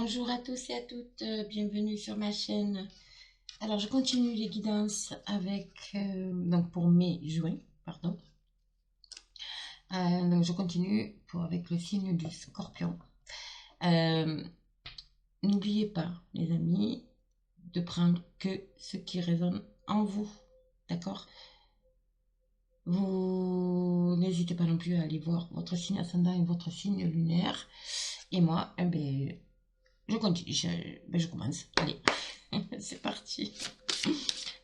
Bonjour à tous et à toutes, bienvenue sur ma chaîne. Alors je continue les guidances avec, donc pour mai-juin, pardon. Donc je continue avec le signe du Scorpion. N'oubliez pas les amis, de prendre que ce qui résonne en vous, d'accord? Vous n'hésitez pas non plus à aller voir votre signe ascendant et votre signe lunaire. Et moi, eh ben, je continue, je commence. Allez, c'est parti.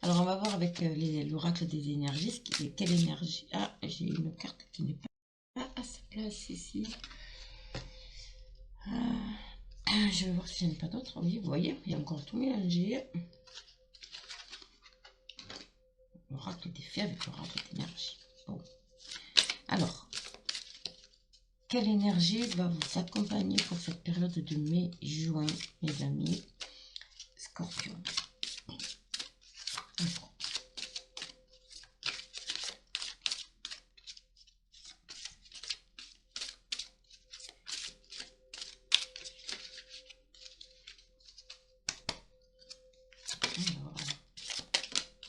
Alors, on va voir avec l'oracle des énergies. Quelle énergie? Ah, j'ai une carte qui n'est pas à sa place ici. Je vais voir si je n'ai pas d'autres. Oui, vous voyez, il y a encore tout mélangé. L'oracle des faits avec l'oracle d'énergie. Bon. Alors, quelle énergie va vous accompagner pour cette période de mai-juin, mes amis Scorpion? Alors,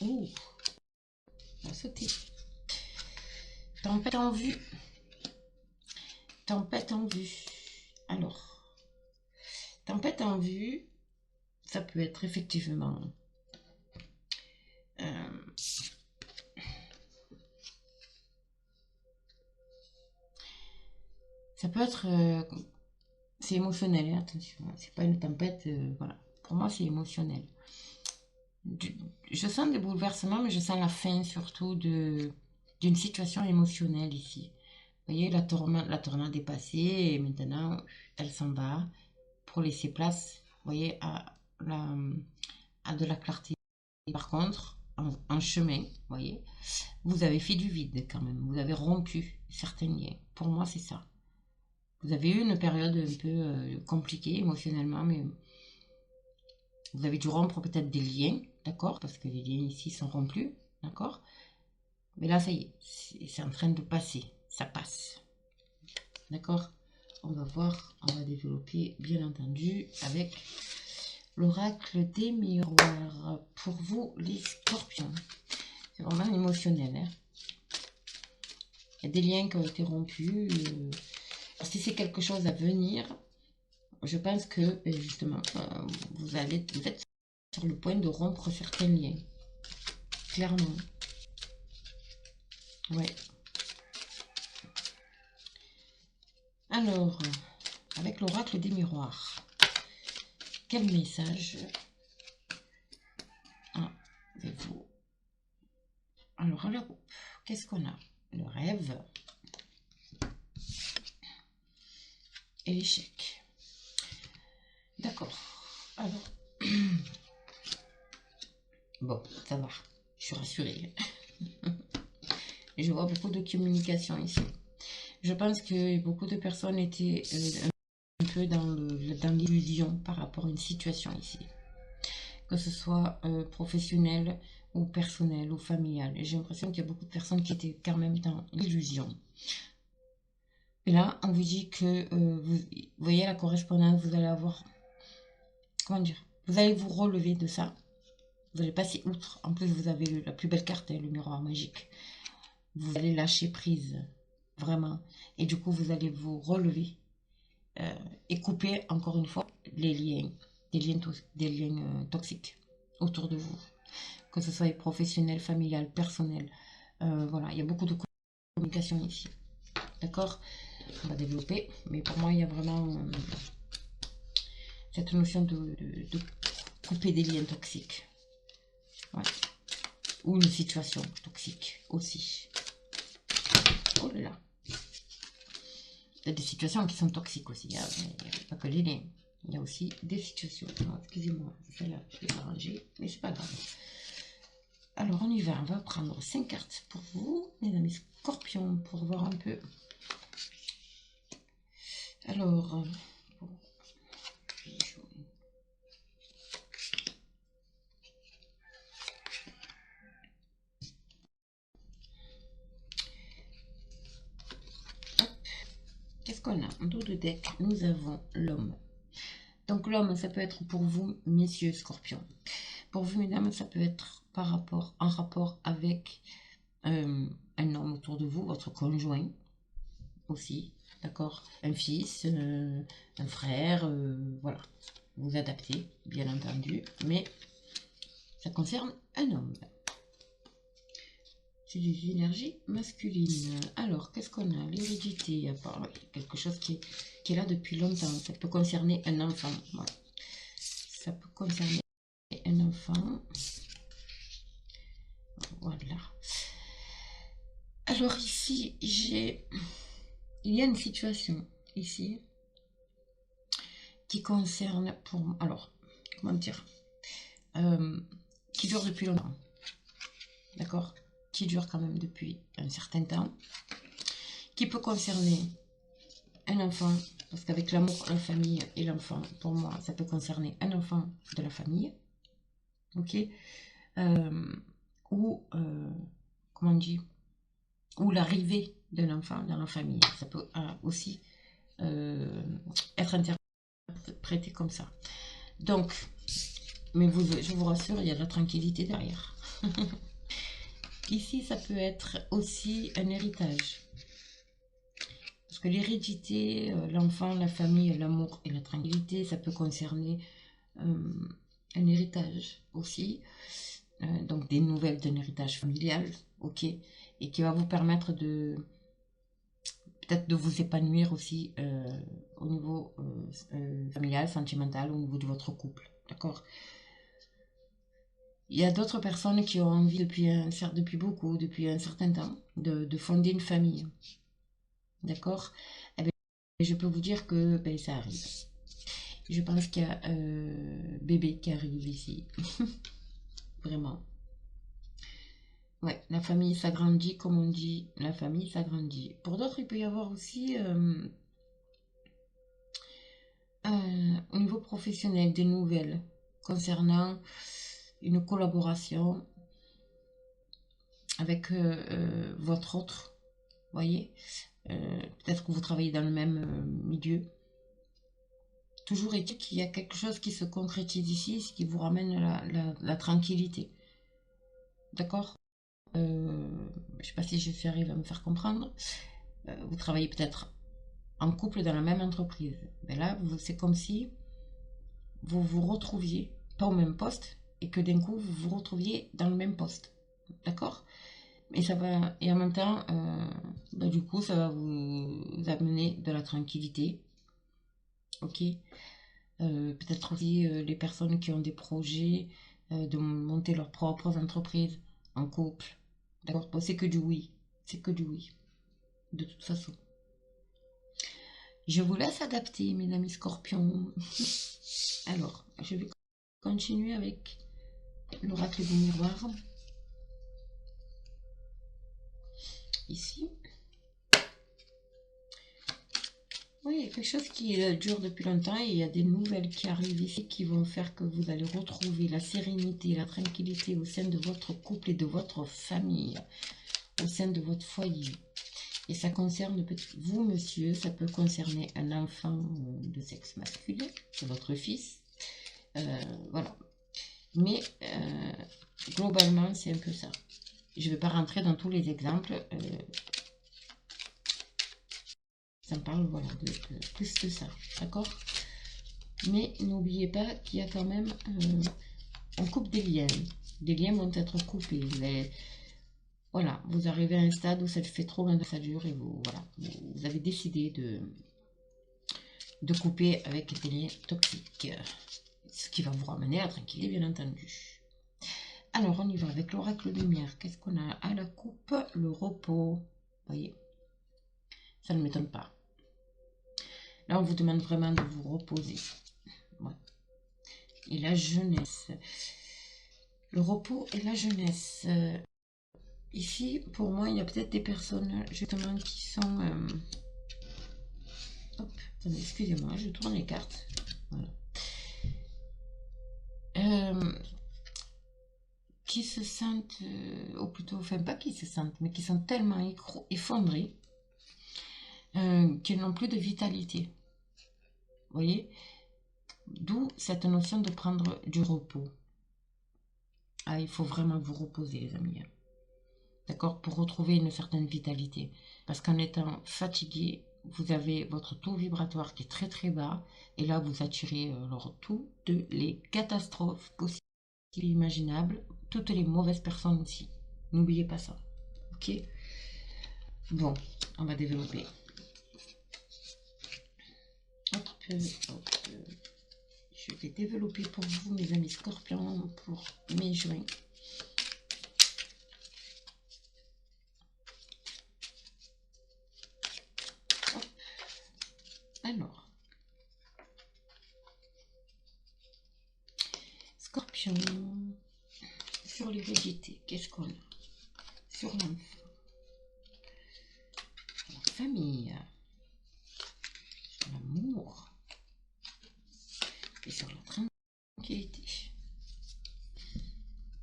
ouh, on va sauter. Tempête en vue. Tempête en vue. Alors, tempête en vue, ça peut être effectivement ça peut être c'est émotionnel, hein, attention, c'est pas une tempête, voilà. Pour moi, c'est émotionnel. Je sens des bouleversements, mais je sens la fin surtout d'une situation émotionnelle ici. Vous voyez, la tornade est passée et maintenant elle s'en va pour laisser place, vous voyez, à de la clarté. Par contre, en chemin, vous voyez, vous avez fait du vide quand même. Vous avez rompu certains liens. Pour moi, c'est ça. Vous avez eu une période un peu compliquée émotionnellement, mais vous avez dû rompre peut-être des liens, d'accord? Parce que les liens ici sont rompus, d'accord? Mais là, ça y est, c'est en train de passer. Ça passe. D'accord? On va voir, on va développer, bien entendu, avec l'oracle des miroirs. Pour vous, les scorpions. C'est vraiment émotionnel. Hein? Il y a des liens qui ont été rompus. Si c'est quelque chose à venir, je pense que justement, vous êtes sur le point de rompre certains liens. Clairement. Ouais. Alors, avec l'oracle des miroirs, quel message avez-vous? Alors, qu'est-ce qu'on a? Le rêve et l'échec. D'accord. Alors, bon, ça va. Je suis rassurée. Je vois beaucoup de communication ici. Je pense que beaucoup de personnes étaient un peu dans l'illusion par rapport à une situation ici. Que ce soit professionnel ou personnel ou familial. J'ai l'impression qu'il y a beaucoup de personnes qui étaient quand même dans l'illusion. Et là, on vous dit que vous voyez la correspondance, vous allez avoir, comment dire, vous allez vous relever de ça. Vous allez passer outre. En plus, vous avez la plus belle carte, hein, le miroir magique. Vous allez lâcher prise, vraiment. Et du coup, vous allez vous relever et couper, encore une fois, les liens, des liens toxiques autour de vous. Que ce soit professionnel, familial, personnel. Voilà, il y a beaucoup de communication ici. D'accord? On va développer. Mais pour moi, il y a vraiment cette notion de couper des liens toxiques. Ouais. Ou une situation toxique aussi. Oh là là. Il y a des situations qui sont toxiques aussi. Hein. Il n'y a pas que les liens. Il y a aussi des situations. Excusez-moi, celle-là, je vais l'arranger, mais c'est pas grave. Alors, on y va. On va prendre 5 cartes pour vous, mes amis scorpions, pour voir un peu. Alors, qu'est-ce qu'on a? En dos de deck, nous avons l'homme. Donc l'homme, ça peut être pour vous, messieurs scorpions. Pour vous, mesdames, ça peut être en rapport avec un homme autour de vous, votre conjoint aussi, d'accord? Un fils, un frère, voilà. Vous adaptez, bien entendu, mais ça concerne un homme. C'est des énergies masculines. Alors, qu'est-ce qu'on a? L'hérédité, à part quelque chose qui est là depuis longtemps. Ça peut concerner un enfant. Voilà. Ça peut concerner un enfant. Voilà. Alors ici, il y a une situation ici qui concerne alors, comment dire, qui dure depuis longtemps. D'accord? Qui dure quand même depuis un certain temps. Qui peut concerner un enfant, parce qu'avec l'amour, la famille et l'enfant, pour moi, ça peut concerner un enfant de la famille. Ok? Ou, comment on dit? Ou l'arrivée d'un enfant dans la famille. Ça peut aussi être interprété comme ça. Donc, mais je vous rassure, il y a de la tranquillité derrière. Ici, ça peut être aussi un héritage. Parce que l'hérédité, l'enfant, la famille, l'amour et la tranquillité, ça peut concerner un héritage aussi. Donc des nouvelles d'un héritage familial, ok, et qui va vous permettre de peut-être de vous épanouir aussi au niveau familial, sentimental, au niveau de votre couple, d'accord. Il y a d'autres personnes qui ont envie depuis un certain temps de fonder une famille, d'accord. Eh bien, je peux vous dire que ben, ça arrive. Je pense qu'il y a bébé qui arrive ici, vraiment. Ouais, la famille s'agrandit, comme on dit, la famille s'agrandit. Pour d'autres, il peut y avoir aussi, au niveau professionnel, des nouvelles concernant une collaboration avec votre autre, voyez. Peut-être que vous travaillez dans le même milieu. Toujours est-il qu'il y a quelque chose qui se concrétise ici, ce qui vous ramène la tranquillité. D'accord. Je ne sais pas si je arrive à me faire comprendre. Vous travaillez peut-être en couple dans la même entreprise. Mais là, c'est comme si vous vous retrouviez pas au même poste et que d'un coup, vous vous retrouviez dans le même poste. D'accord? Et ça va, et en même temps, du coup, ça va vous amener de la tranquillité. Ok? Peut-être aussi les personnes qui ont des projets de monter leurs propres entreprises en couple. D'accord? Bon, c'est que du oui. C'est que du oui. De toute façon. Je vous laisse adapter, mes amis scorpions. Alors, je vais continuer avec l'oracle du miroir. Ici. Oui, il y a quelque chose qui dure depuis longtemps et il y a des nouvelles qui arrivent ici qui vont faire que vous allez retrouver la sérénité, la tranquillité au sein de votre couple et de votre famille, au sein de votre foyer. Et ça concerne vous, monsieur, ça peut concerner un enfant de sexe masculin, c'est votre fils. Voilà. Mais globalement, c'est un peu ça. Je ne vais pas rentrer dans tous les exemples. Ça me parle, voilà, de plus de ça. D'accord? Mais n'oubliez pas qu'il y a quand même... on coupe des liens. Des liens vont être coupés. Voilà, vous arrivez à un stade où ça fait trop longtemps que ça dure et voilà, vous avez décidé de couper avec des liens toxiques. Ce qui va vous ramener à la tranquillité, bien entendu. Alors, on y va avec l'oracle lumière. Qu'est-ce qu'on a à la coupe? Le repos. Vous voyez? Ça ne m'étonne pas. Là, on vous demande vraiment de vous reposer. Ouais. Et la jeunesse. Le repos et la jeunesse. Ici, pour moi, il y a peut-être des personnes, justement, qui sont... hop, attendez, excusez-moi, je tourne les cartes. Voilà. Qui se sentent, ou plutôt, enfin pas qui se sentent, mais qui sont tellement effondrés qu'ils n'ont plus de vitalité. Vous voyez? D'où cette notion de prendre du repos. Ah, il faut vraiment vous reposer, les amis. D'accord? Pour retrouver une certaine vitalité. Parce qu'en étant fatigué, vous avez votre taux vibratoire qui est très très bas. Et là, vous attirez toutes les catastrophes possibles et imaginables. Toutes les mauvaises personnes aussi. N'oubliez pas ça. Ok? Bon, on va développer. Hop, hop. Je vais développer pour vous, mes amis scorpions, pour mai-juin. Alors, scorpion, sur l'hérédité, qu'est-ce qu'on a? Sur l'enfant, la famille, sur l'amour et sur la tranquillité.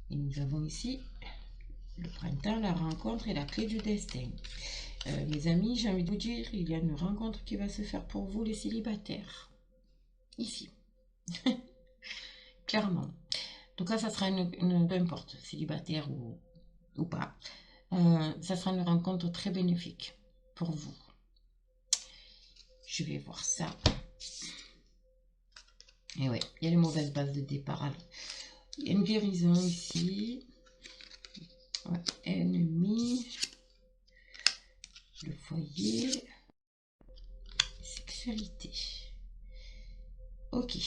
Et nous avons ici le printemps, la rencontre et la clé du destin. Mes amis, j'ai envie de vous dire, il y a une rencontre qui va se faire pour vous, les célibataires. Ici. Clairement. En tout cas, ça sera peu importe, célibataire ou pas. Ça sera une rencontre très bénéfique pour vous. Je vais voir ça. Et ouais, il y a les mauvaises bases de départ. Alors, il y a une guérison ici. Ouais, ennemi. Le foyer. Sexualité. Ok.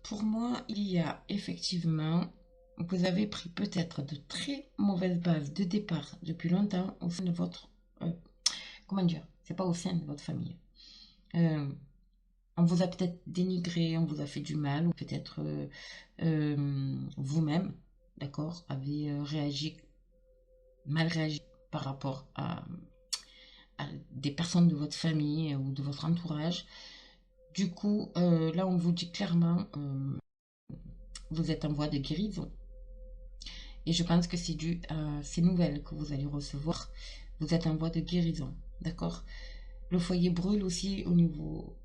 Pour moi, il y a effectivement, vous avez pris peut-être de très mauvaises bases de départ depuis longtemps au sein de votre... comment dire? C'est pas au sein de votre famille. On vous a peut-être dénigré, on vous a fait du mal, ou peut-être vous-même, d'accord, avez mal réagi par rapport à des personnes de votre famille ou de votre entourage. Du coup, là, on vous dit clairement, vous êtes en voie de guérison. Et je pense que c'est dû à ces nouvelles que vous allez recevoir. Vous êtes en voie de guérison, d'accord? Le foyer brûle aussi au niveau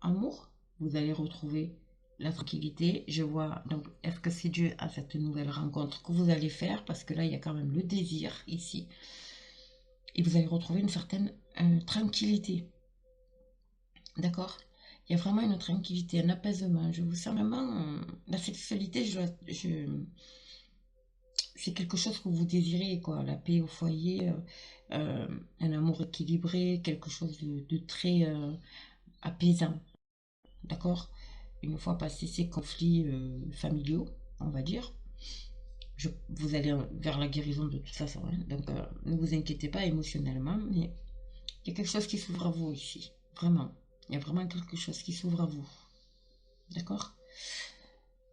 amour. Vous allez retrouver la tranquillité. Je vois, donc, est-ce que c'est dû à cette nouvelle rencontre que vous allez faire? Parce que là, il y a quand même le désir ici. Et vous allez retrouver une certaine tranquillité. D'accord? Il y a vraiment une tranquillité, un apaisement. Je vous sens vraiment... la sexualité, c'est quelque chose que vous désirez, quoi. La paix au foyer, un amour équilibré, quelque chose de très apaisant. D'accord? Une fois passés ces conflits familiaux, on va dire, vous allez vers la guérison de toute façon. Hein. Donc, ne vous inquiétez pas émotionnellement, mais il y a quelque chose qui s'ouvre à vous ici. Vraiment. Il y a vraiment quelque chose qui s'ouvre à vous. D'accord?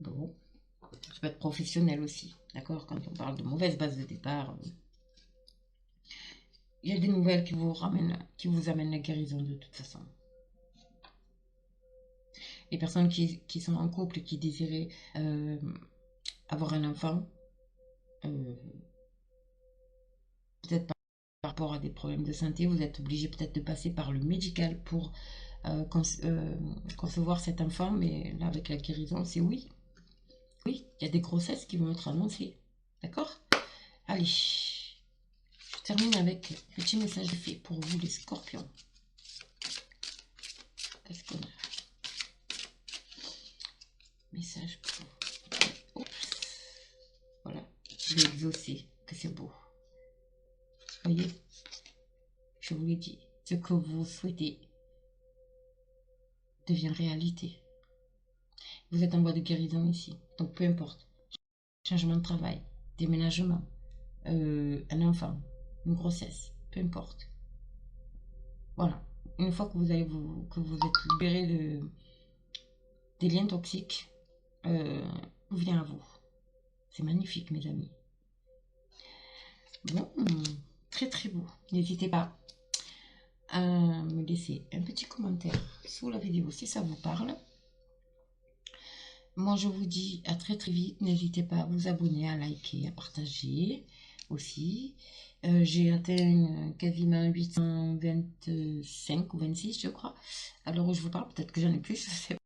Bon. Ça peut être professionnel aussi. D'accord? Quand on parle de mauvaise base de départ, il y a des nouvelles qui vous amènent la guérison de toute façon. Les personnes qui sont en couple et qui désiraient avoir un enfant, peut-être par rapport à des problèmes de santé, vous êtes obligé peut-être de passer par le médical pour concevoir cet enfant, mais là avec la guérison, c'est oui. Oui, il y a des grossesses qui vont être annoncées. D'accord? Allez, je termine avec un petit message fait pour vous les scorpions. Qu'est-ce qu'on a? Message pour vous. Oups. Voilà, je vais exaucer, que c'est beau. Voyez, je vous l'ai dit, ce que vous souhaitez devient réalité. Vous êtes en voie de guérison ici, donc peu importe. Changement de travail, déménagement, un enfant, une grossesse, peu importe. Voilà, une fois que vous êtes libéré des liens toxiques, tout vient à vous. C'est magnifique, mes amis. Bon, très très beau. N'hésitez pas à me laisser un petit commentaire sous la vidéo si ça vous parle. Moi, je vous dis à très très vite. N'hésitez pas à vous abonner, à liker, à partager. aussi. J'ai atteint quasiment 825 ou 26, je crois. À l'heure où je vous parle, peut-être que j'en ai plus, je sais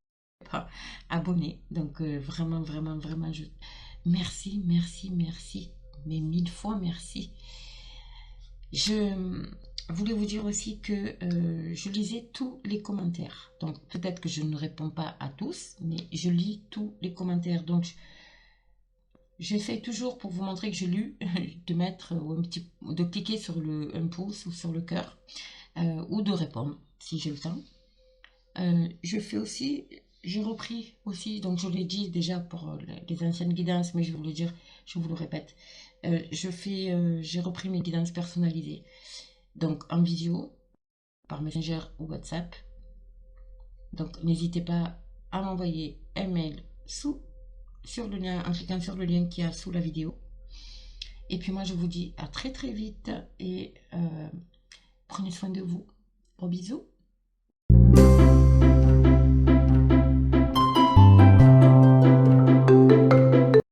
pas, abonnés. Donc vraiment, vraiment, vraiment, merci, merci, merci. Mais 1000 fois merci. Je voulais vous dire aussi que je lisais tous les commentaires. Donc peut-être que je ne réponds pas à tous, mais je lis tous les commentaires. Donc j'essaie toujours, pour vous montrer que j'ai lu, de mettre de cliquer sur un pouce ou sur le cœur, ou de répondre si j'ai le temps. Je fais aussi, j'ai repris aussi, donc je l'ai dit déjà pour les anciennes guidances, mais je vais vous le dire, je vous le répète. J'ai repris mes guidances personnalisées, donc en visio, par Messenger ou WhatsApp. Donc n'hésitez pas à m'envoyer un mail sur le lien, en cliquant sur le lien qui est sous la vidéo. Et puis moi je vous dis à très très vite et prenez soin de vous. Gros bisous.